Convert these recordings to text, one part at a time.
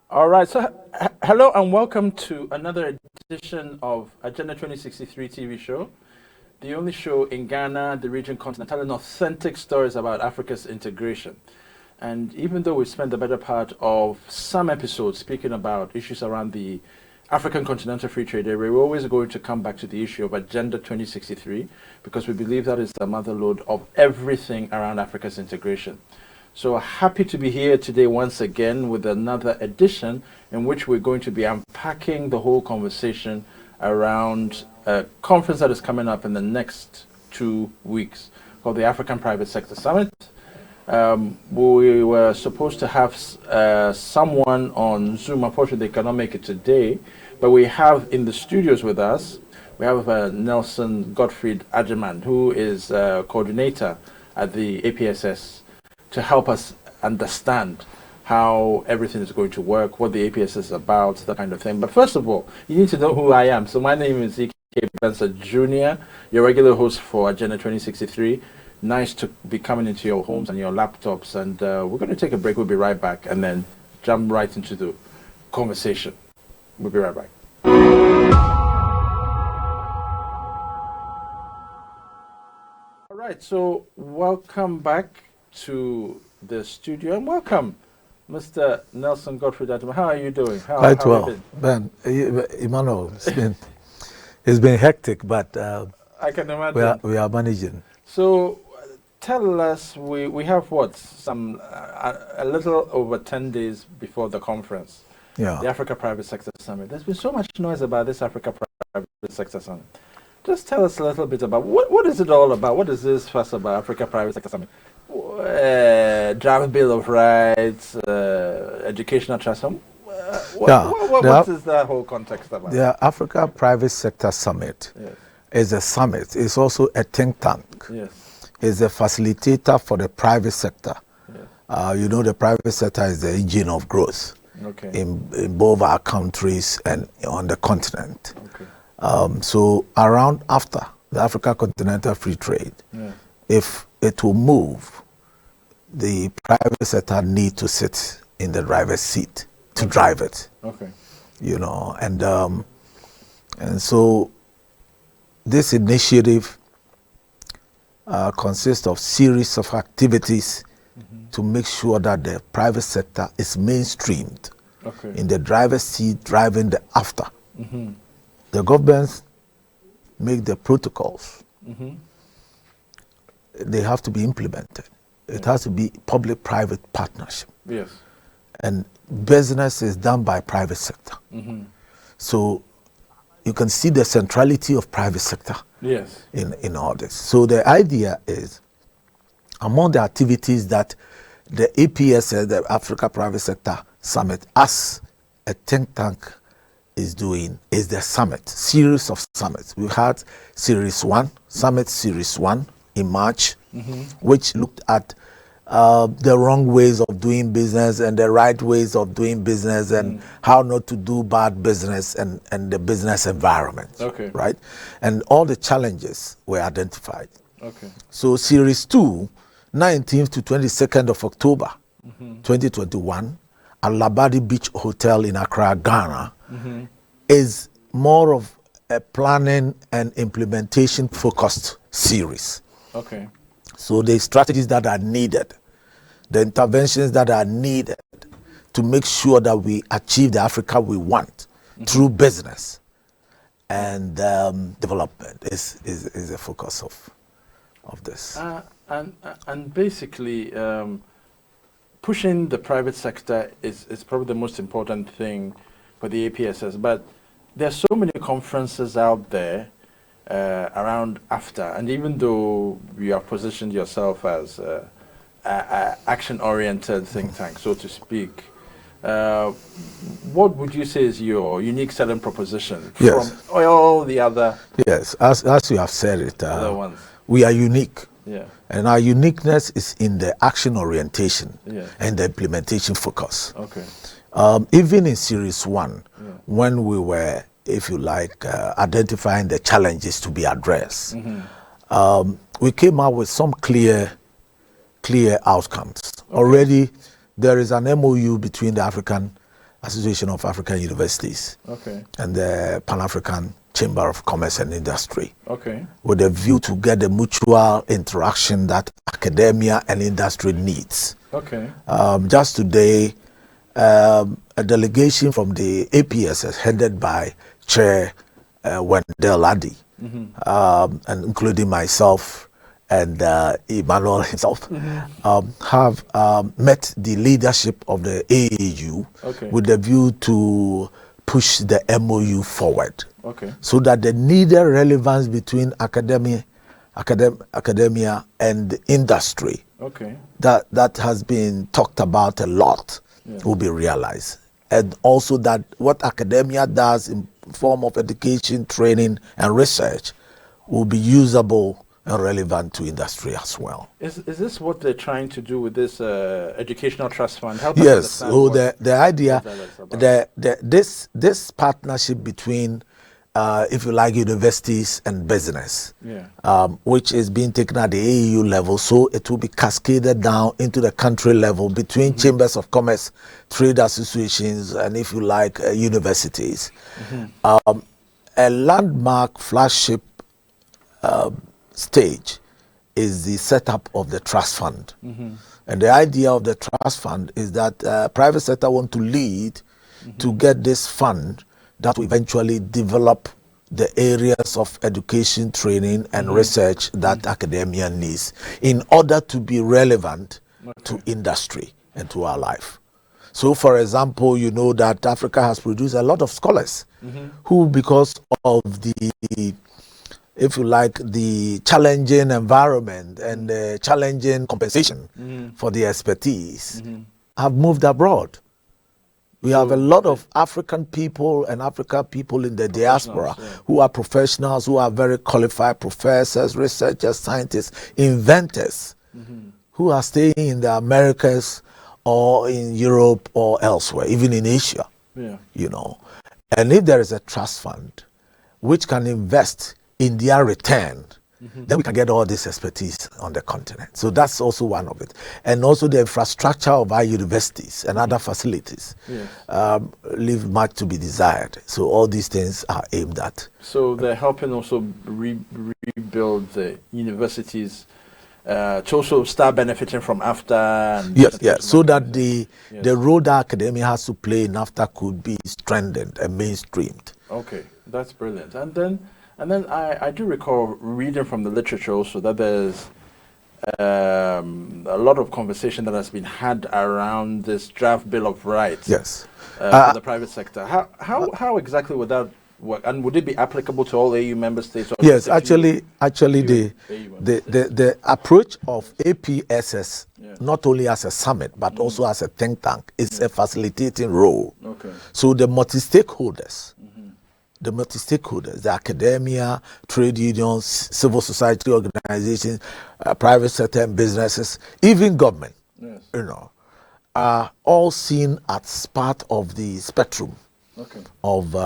All right, so hello and welcome to another edition of Agenda 2063 TV show, the only show in Ghana, the region, continent, telling authentic stories about Africa's integration. And even though we spent the better part of some episodes speaking about issues around the African Continental Free Trade Area, we're always going to come back to the issue of Agenda 2063 because we believe that is the mother lode of everything around Africa's integration. So happy to be here today once again with another edition in which we're going to be unpacking the whole conversation around a conference that is coming up in the next 2 weeks called the African Private Sector Summit. We were supposed to have someone on Zoom. Unfortunately, they cannot make it today, but we have in the studios with us, we have Nelson Godfried Agyemang, who is coordinator at the APSS, to help us understand how everything is going to work, what the APSS is about, that kind of thing. But first of all, you need to know who I am. So my name is E.K. Benson Jr., your regular host for Agenda 2063. Nice to be coming into your homes and your laptops. And we're going to take a break. We'll be right back and then jump right into the conversation. We'll be right back. All right, so welcome back to the studio and welcome Mr. Nelson Godfried Agyemang. How are you doing? Quite well, Ben. Emmanuel, it's been hectic, but I can imagine. we are managing. So tell us, we have what, a little over 10 days before the conference, Yeah. the Africa Private Sector Summit. There's been so much noise about this Africa Private Sector Summit. Just tell us a little bit about what is it all about? What is this fuss about Africa Private Sector Summit? Draft Bill of Rights, educational trust. What is the whole context about? The Africa Private Sector Summit is a summit. It's also a think tank. Yes. It's a facilitator for the private sector. Yes. You know, the private sector is the engine of growth in both our countries and on the continent. Okay. So around after the Africa Continental Free Trade, if it will move, the private sector need to sit in the driver's seat to drive it. Okay. You know, and so this initiative consists of series of activities to make sure that the private sector is mainstreamed in the driver's seat, driving the after. The governments make the protocols. They have to be implemented. It has to be public-private partnership. Yes. And business is done by private sector. So you can see the centrality of private sector in all this. So the idea is, among the activities that the APSS, the Africa Private Sector Summit, as a think tank is doing, is the summit, series of summits. We had Summit Series 1 in March, which looked at the wrong ways of doing business and the right ways of doing business and how not to do bad business and the business environment, right? And all the challenges were identified. So Series 2, 19th to 22nd of October, 2021, at Labadi Beach Hotel in Accra, Ghana, is more of a planning and implementation focused series. So the strategies that are needed, the interventions that are needed to make sure that we achieve the Africa we want through business and development is a focus of this. And basically, pushing the private sector is probably the most important thing for the APSS. But there are so many conferences out there around after, and even though you have positioned yourself as a action-oriented think tank, so to speak, what would you say is your unique selling proposition from all the other? Yes, as you have said it, other ones. We are unique. And our uniqueness is in the action orientation and the implementation focus. Even in Series 1, when we were, if you like, identifying the challenges to be addressed, we came out with some clear outcomes. Already, there is an MOU between the African Association of African Universities, okay, and the Pan-African Chamber of Commerce and Industry, okay, with a view to get the mutual interaction that academia and industry needs. Okay. Just today, a delegation from the APSS headed by Chair Wendell Addy, and including myself and Emmanuel himself, have met the leadership of the AAU with the view to push the MOU forward, so that the needed relevance between academia and industry that has been talked about a lot will be realized, and also that what academia does in form of education, training, and research will be usable and relevant to industry as well. Is this what they're trying to do with this educational trust fund? Yes. So the idea, this partnership between, if you like, universities and business, which is being taken at the AEU level, so it will be cascaded down into the country level between chambers of commerce, trade associations, and, if you like, universities. A landmark flagship stage is the setup of the trust fund. And the idea of the trust fund is that private sector want to lead to get this fund that will eventually develop the areas of education, training, and research that academia needs in order to be relevant to industry and to our life. So, for example, you know that Africa has produced a lot of scholars who, because of the, if you like, the challenging environment and the challenging compensation for the expertise, have moved abroad. We have a lot of African people and African people in the diaspora who are professionals, who are very qualified professors, researchers, scientists, inventors, who are staying in the Americas or in Europe or elsewhere, even in Asia, you know. And if there is a trust fund which can invest in their return, then we can get all this expertise on the continent. So that's also one of it. And also the infrastructure of our universities and other facilities leave much to be desired. So all these things are aimed at. So they're helping also rebuild the universities to also start benefiting from NAFTA. And yes. So that the role that academia has to play in NAFTA could be strengthened and mainstreamed. Okay, that's brilliant. And then I do recall reading from the literature also that there's a lot of conversation that has been had around this draft Bill of Rights for the private sector. How exactly would that work? And would it be applicable to all AU member states? Or yes, actually the approach of APSS, not only as a summit, but also as a think tank, is a facilitating role. So the multi-stakeholders, the academia, trade unions, civil society organizations, private sector and businesses, even government, you know, are all seen as part of the spectrum of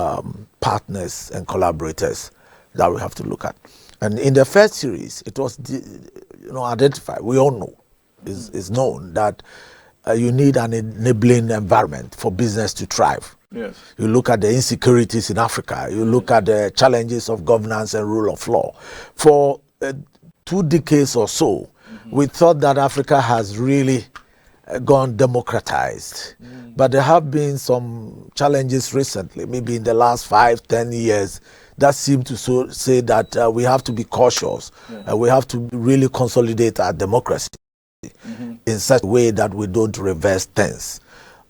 partners and collaborators that we have to look at. And in the first series, it was identified. We all know, is known that you need an enabling environment for business to thrive. You look at the insecurities in Africa. You look at the challenges of governance and rule of law. For 2 decades or so, we thought that Africa has really gone democratized. But there have been some challenges recently, maybe in the last 5-10 years, that seem to say that we have to be cautious and we have to really consolidate our democracy in such a way that we don't reverse things.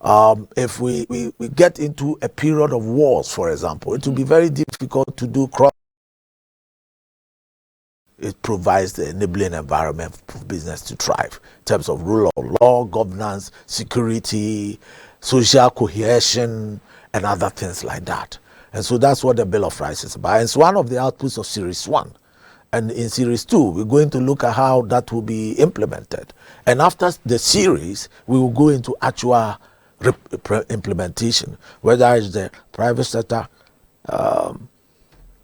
If we get into a period of wars, for example, it will be very difficult to do cross. It provides the enabling environment for business to thrive in terms of rule of law, governance, security, social cohesion, and other things like that. And so that's what the Bill of Rights is about. It's one of the outputs of Series 1. And in Series 2, we're going to look at how that will be implemented. And after the series, we will go into actual implementation, whether it's the private sector,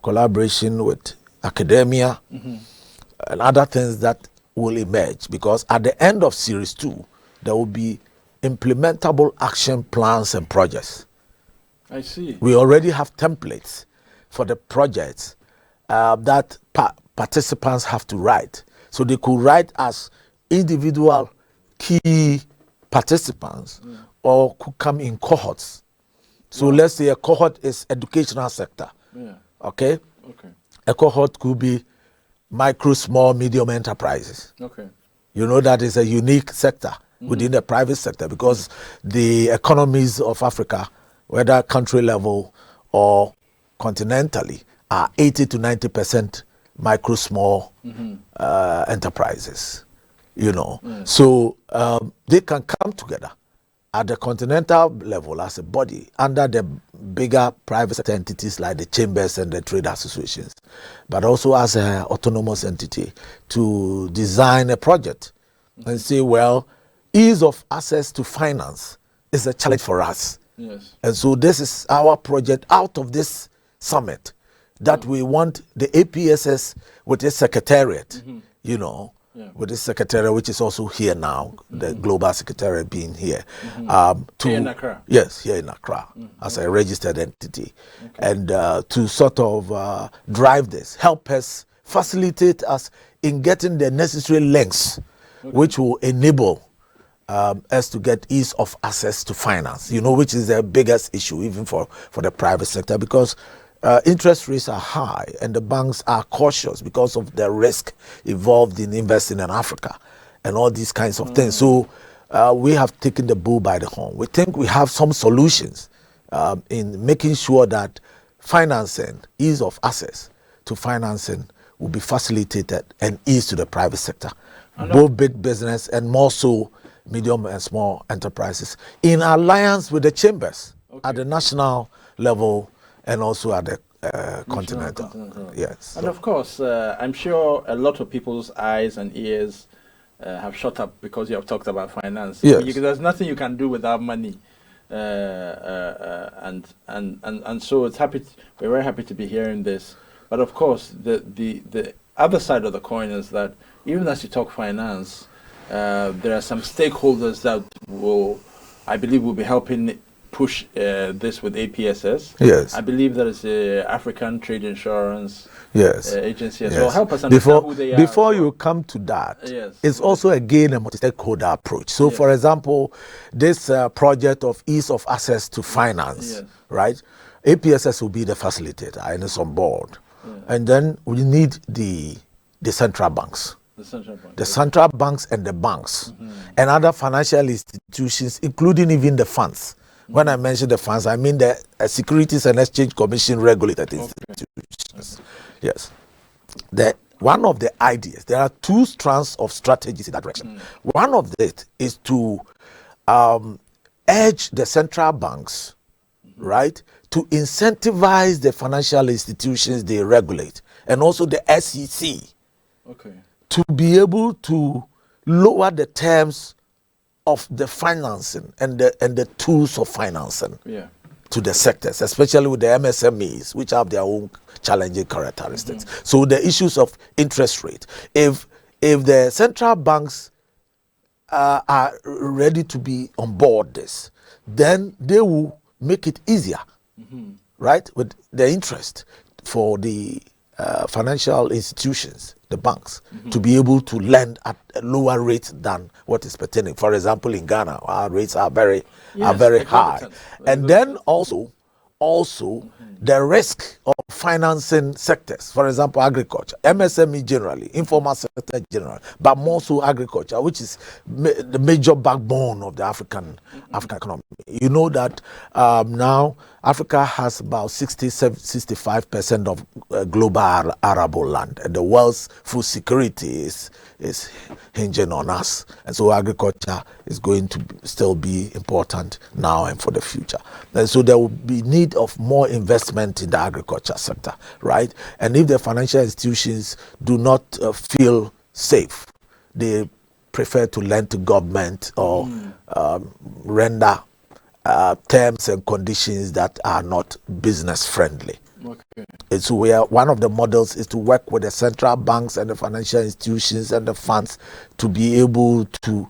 collaboration with academia, and other things that will emerge. Because at the end of Series 2, there will be implementable action plans and projects I see. We already have templates for the projects that participants have to write. So they could write as individual key participants or could come in cohorts. So let's say a cohort is educational sector. Yeah. Okay? Okay. A cohort could be micro, small, medium enterprises. Okay. You know, that is a unique sector within the private sector because the economies of Africa, whether country level or continentally, are 80 to 90% micro, small enterprises. You know, so they can come together at the continental level as a body under the bigger private sector entities like the chambers and the trade associations, but also as an autonomous entity to design a project and say, well, ease of access to finance is a challenge for us. Yes. And so this is our project out of this summit that we want the APSS with its secretariat, you know, with the secretariat, which is also here now, the global secretariat being here, to here in Accra. Yes, here in Accra as a registered entity, and to sort of drive this, help us, facilitate us in getting the necessary links, which will enable us to get ease of access to finance. You know, which is the biggest issue even for the private sector because. Interest rates are high and the banks are cautious because of the risk involved in investing in Africa and all these kinds of things. So we have taken the bull by the horn. We think we have some solutions in making sure that financing, ease of access to financing will be facilitated and ease to the private sector, both big business and more so medium and small enterprises in alliance with the chambers at the national level and also at the continental. Yes. And of course, I'm sure a lot of people's eyes and ears have shut up because you have talked about finance. Yes. Because there's nothing you can do without money. And so we're very happy to be hearing this. But of course, the other side of the coin is that even as you talk finance, there are some stakeholders that I believe will be helping push this with APSS. Yes. I believe there is a African Trade Insurance agency as yes. well. Help us understand who they are. Before you come to that, it's also again a multi-stakeholder approach. So for example, this project of ease of access to finance, right? APSS will be the facilitator and it's on board. And then we need the central banks. The central banks and the banks and other financial institutions, including even the funds. When I mention the funds, I mean the Securities and Exchange Commission regulated institutions. Yes. One of the ideas, there are two strands of strategies in that direction. One of it is to urge the central banks, right, to incentivize the financial institutions they regulate, and also the SEC, to be able to lower the terms of the financing and the tools of financing to the sectors, especially with the MSMEs, which have their own challenging characteristics. So the issues of interest rate, if the central banks are ready to be on board this, then they will make it easier, right, with the interest for the financial institutions, the banks, to be able to lend at a lower rate than what is pertaining. For example, in Ghana, our rates are very high. And then also the risk of financing sectors, for example, agriculture, MSME generally, informal sector generally, but more so agriculture, which is the major backbone of the African economy. You know that now Africa has about 65% of global arable land, and the world's food security is hinging on us. And so agriculture is going to still be important now and for the future. And so there will be need of more investment in the agriculture sector, right? And if the financial institutions do not feel safe, they prefer to lend to government or render terms and conditions that are not business friendly. And so one of the models is to work with the central banks and the financial institutions and the funds to be able to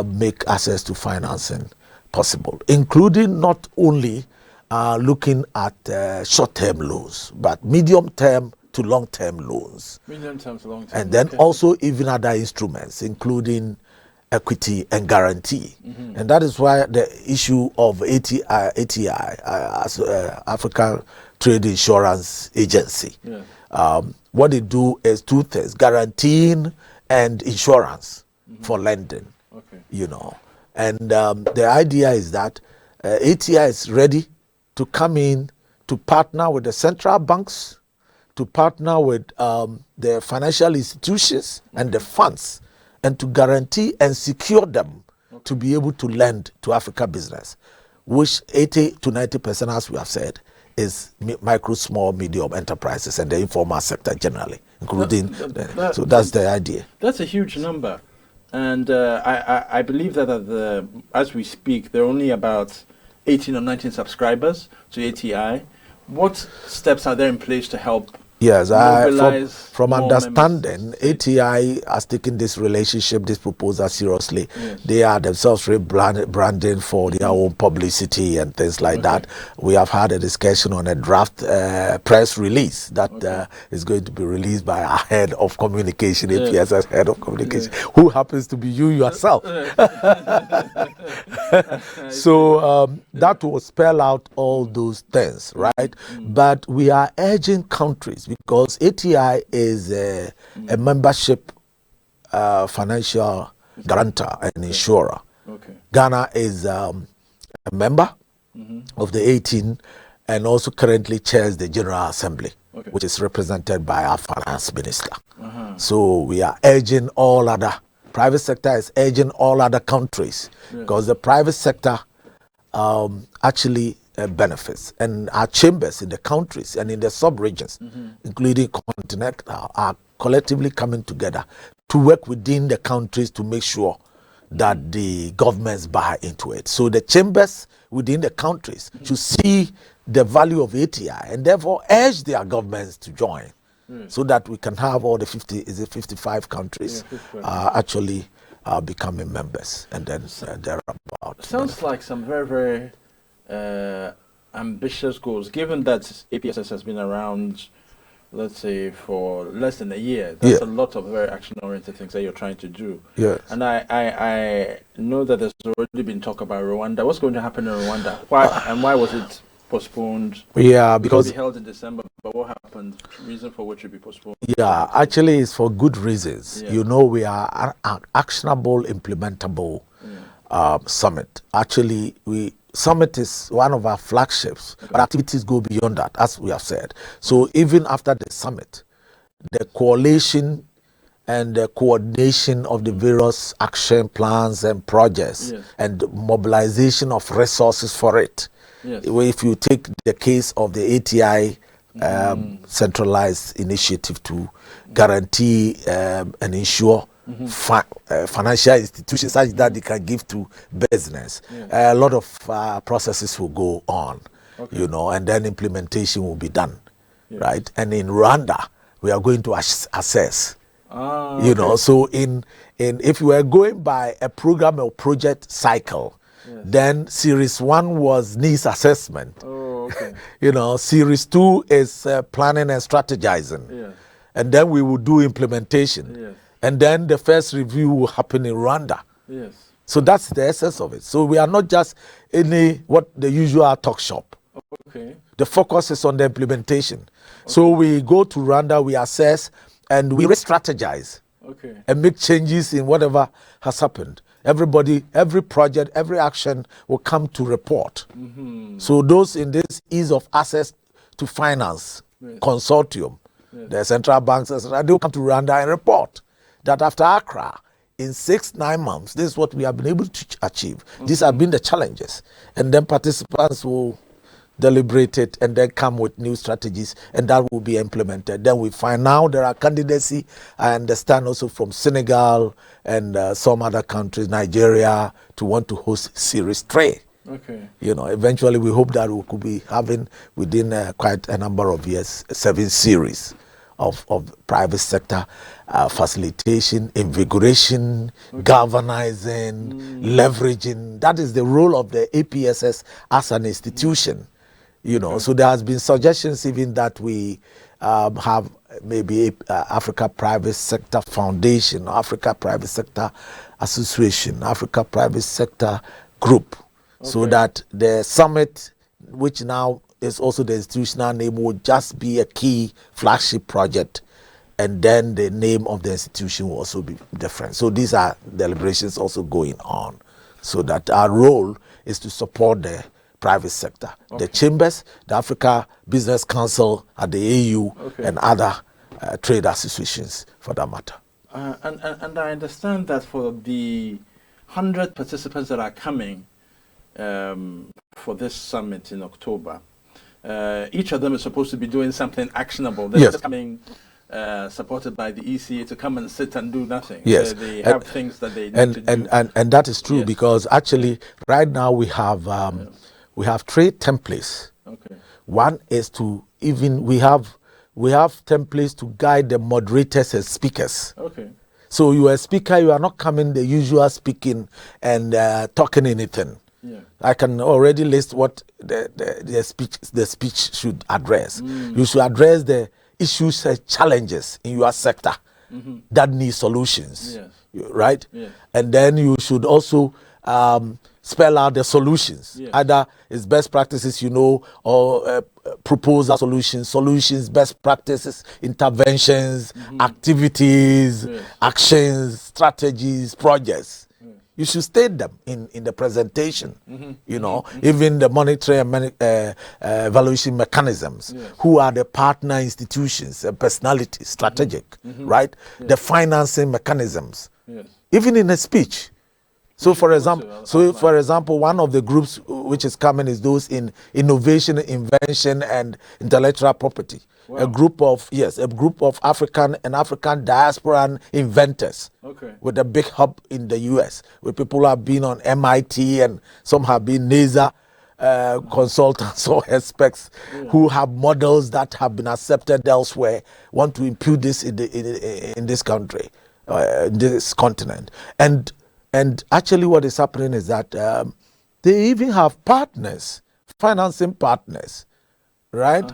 make access to financing possible, including not only are looking at short-term loans, but medium-term to long-term loans. Medium-term to long-term. And then also even other instruments, including equity and guarantee. And that is why the issue of ATI as African Trade Insurance Agency, what they do is two things: guaranteeing and insurance for lending. You know, and the idea is that ATI is ready to come in to partner with the central banks, to partner with the financial institutions and the funds, and to guarantee and secure them to be able to lend to Africa business, which 80 to 90%, as we have said, is micro, small, medium enterprises and the informal sector generally, including. So that's the idea. That's a huge number. And I believe that as we speak, there are only about 18 or 19 subscribers to ATI. What steps are there in place to help? Yes, from understanding, ATI has taken this relationship, this proposal seriously. They are themselves branding for their own publicity and things like that. We have had a discussion on a draft press release that is going to be released by our head of communication, APSS head of communication, who happens to be you yourself. So that will spell out all those things, right? But we are urging countries, because ATI is a membership financial guarantor and insurer. Ghana is a member of the 18 and also currently chairs the General Assembly, which is represented by our finance minister. So we are urging all other, private sector is urging all other countries, because the private sector actually benefits, and our chambers in the countries and in the sub-regions, including Continental, are collectively coming together to work within the countries to make sure that the governments buy into it. So the chambers within the countries should see the value of ATI and therefore urge their governments to join, so that we can have all the 55 countries actually becoming members, and then thereabout. Sounds like some very, very ambitious goals, given that APSS has been around, let's say, for less than a year. That's a lot of very action-oriented things that you're trying to do. And I know that there's already been talk about Rwanda. What's going to happen in Rwanda? Why was it postponed? Because it held in December, but what happened? Reason for which it be postponed? Actually, it's for good reasons. You know, we are an actionable, implementable summit. Actually, Summit is one of our flagships, but activities go beyond that, as we have said. So even after the summit, the coalition and the coordination of the various action plans and projects and mobilization of resources for it. If you take the case of the ATI centralized initiative to guarantee and ensure financial institutions such that they can give to business, a lot of processes will go on, you know, and then implementation will be done, right? And in Rwanda, we are going to assess, you know. So in if we are going by a program or project cycle, then series 1 was needs assessment. You know, series 2 is planning and strategizing, and then we will do implementation. And then the first review will happen in Rwanda. So that's the essence of it. So we are not just what the usual talk shop. The focus is on the implementation. So we go to Rwanda, we assess, and we re-strategize and make changes in whatever has happened. Everybody, every project, every action will come to report. So those in this ease of access to finance consortium, the central banks, they will come to Rwanda and report that after Accra, in 6-9 months, this is what we have been able to achieve. These have been the challenges. And then participants will deliberate it and then come with new strategies, and that will be implemented. Then we find now there are candidacy, I understand, also from Senegal and some other countries, Nigeria, to want to host Series 3. You know, eventually we hope that we could be having within quite a number of years 7 series of private sector facilitation, invigoration, galvanizing, leveraging. That is the role of the APSS as an institution. So there has been suggestions even that we have maybe Africa Private Sector Foundation, Africa Private Sector Association, Africa Private Sector Group, so that the summit, which now is also the institutional name, would just be a key flagship project, and then the name of the institution will also be different. So these are deliberations also going on, so that our role is to support the private sector, the chambers, the Africa Business Council at the AU, and other trade associations for that matter. And I understand that for the 100 participants that are coming for this summit in October, each of them is supposed to be doing something actionable. They're just coming supported by the ECA to come and sit and do nothing. Yes. They have things that they need to do. And that is true, because actually right now we have three templates. One is to we have templates to guide the moderators and speakers. So you are a speaker, you are not coming the usual speaking and talking anything. I can already list what the speech should address. You should address the issues and challenges in your sector that need solutions, right? And then you should also spell out the solutions. Either it's best practices, or propose a solutions, best practices, interventions, activities, actions, strategies, projects. You should state them in the presentation, even the monetary and evaluation mechanisms, who are the partner institutions, personalities, strategic, right? The financing mechanisms, even in a speech. So for example, one of the groups which is coming is those in innovation, invention, and intellectual property. A group of African diaspora inventors, with a big hub in the US, where people have been on MIT and some have been NASA consultants or experts who have models that have been accepted elsewhere, want to impute this in this country, in this continent. And actually what is happening is that they even have partners, financing partners, right?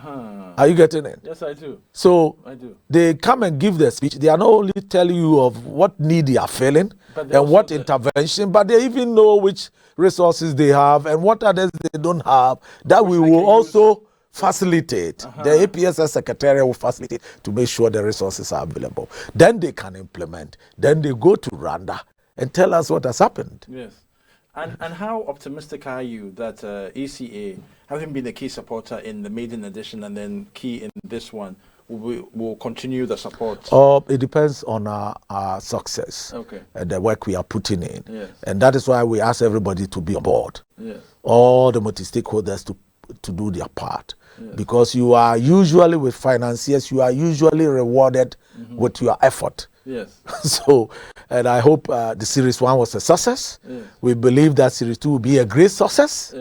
Are you getting it? Yes, I do. So I do. They come and give their speech. They are not only telling you of what need they are feeling and what intervention, but they even know which resources they have and what others they don't have, that we will also facilitate. The APSS secretariat will facilitate to make sure the resources are available. Then they can implement. Then they go to Rwanda and tell us what has happened. Yes. And how optimistic are you that ECA, having been a key supporter in the maiden edition and then key in this one, will continue the support? It depends on our success and the work we are putting in. And that is why we ask everybody to be on board. All the multi-stakeholders to do their part. Because you are usually, with financiers, you are usually rewarded with your effort. So, and I hope the Series 1 was a success. We believe that Series 2 will be a great success.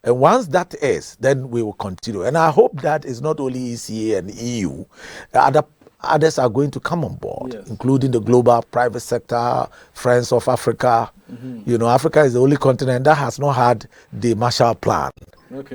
And once that is, then we will continue. And I hope that it's not only ECA and EU. Others are going to come on board, including the global private sector, Friends of Africa. Africa is the only continent that has not had the Marshall Plan,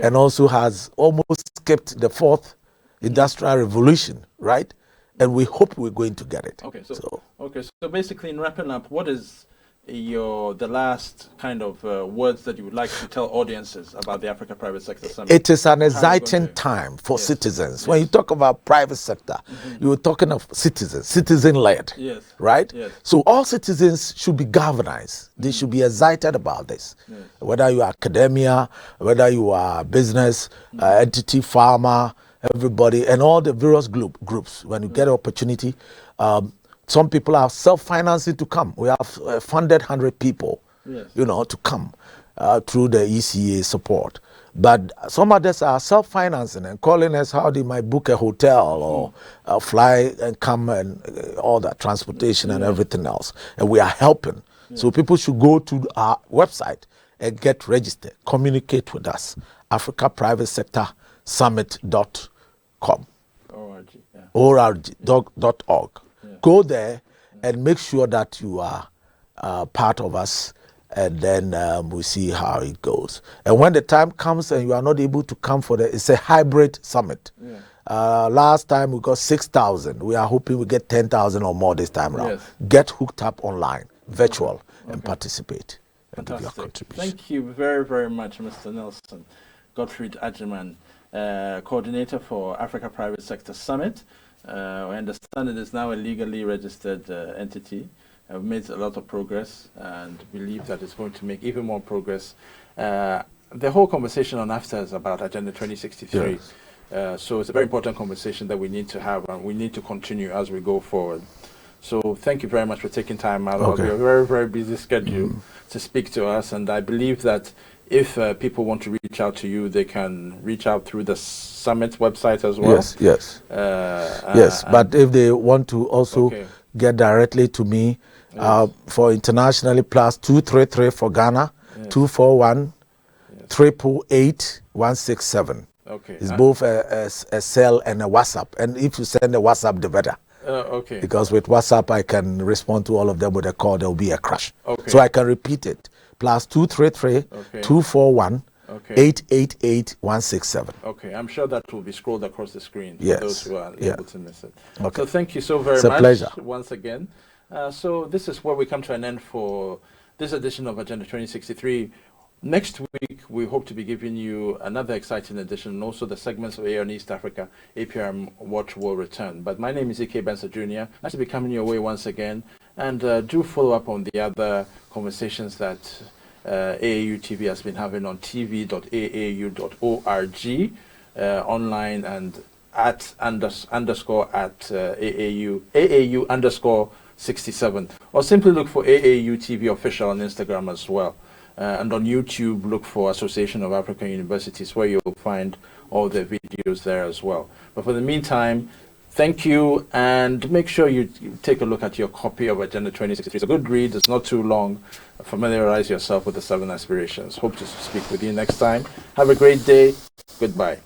and also has almost skipped the fourth industrial revolution, right? And we hope we're going to get it. So basically, in wrapping up, what is the last kind of words that you would like to tell audiences about the Africa Private Sector Summit? It is an exciting time for citizens. When you talk about private sector, you're talking of citizens, citizen-led, right? So all citizens should be galvanized. They should be excited about this. Whether you are academia, whether you are business, entity, farmer, everybody, and all the various groups. When you get an opportunity, some people are self-financing to come. We have funded 100 people, to come through the ECA support. But some others are self-financing and calling us how they might book a hotel or fly and come and all that transportation and everything else. And we are helping. So people should go to our website and get registered. Communicate with us. Africa Private Sector Summit.com. org. Go there and make sure that you are part of us and then we'll see how it goes. And when the time comes and you are not able to come for it's a hybrid summit. Yeah. Last time we got 6,000. We are hoping we get 10,000 or more this time around. Yes. Get hooked up online, virtual, and participate. Fantastic. Thank you very, very much, Mr. Nelson. Godfried Agyemang, coordinator for Africa Private Sector Summit. I understand it is now a legally registered entity. We've made a lot of progress and believe that it's going to make even more progress. The whole conversation on APSSS is about Agenda 2063. Yes. So it's a very important conversation that we need to have, and we need to continue as we go forward. So thank you very much for taking time out of your very, very busy schedule to speak to us. And I believe that if people want to reach out to you, they can reach out through the summit website as well. Yes, yes. Yes, but if they want to also get directly to me, for internationally, +233 for Ghana, 241 888 167. Okay. It's both a cell and a WhatsApp. And if you send a WhatsApp, the better. Because with WhatsApp, I can respond to all of them with a call. There will be a crash. So I can repeat it. +233 241 888 167. Okay, I'm sure that will be scrolled across the screen for those who are able to miss it. So thank you so very much. It's a pleasure. Once again. So this is where we come to an end for this edition of Agenda 2063. Next week, we hope to be giving you another exciting edition, and also the segments of AON East Africa, APRM Watch will return. But my name is E.K. Benson Jr. Nice to be coming your way once again. And do follow up on the other conversations that AAU TV has been having on tv.aau.org, online, and at AAU_67, or simply look for AAU TV official on Instagram as well. And on YouTube, look for Association of African Universities, where you'll find all the videos there as well. But for the meantime, thank you, and make sure you take a look at your copy of Agenda 2063. It's a good read. It's not too long. Familiarize yourself with the 7 aspirations. Hope to speak with you next time. Have a great day. Goodbye.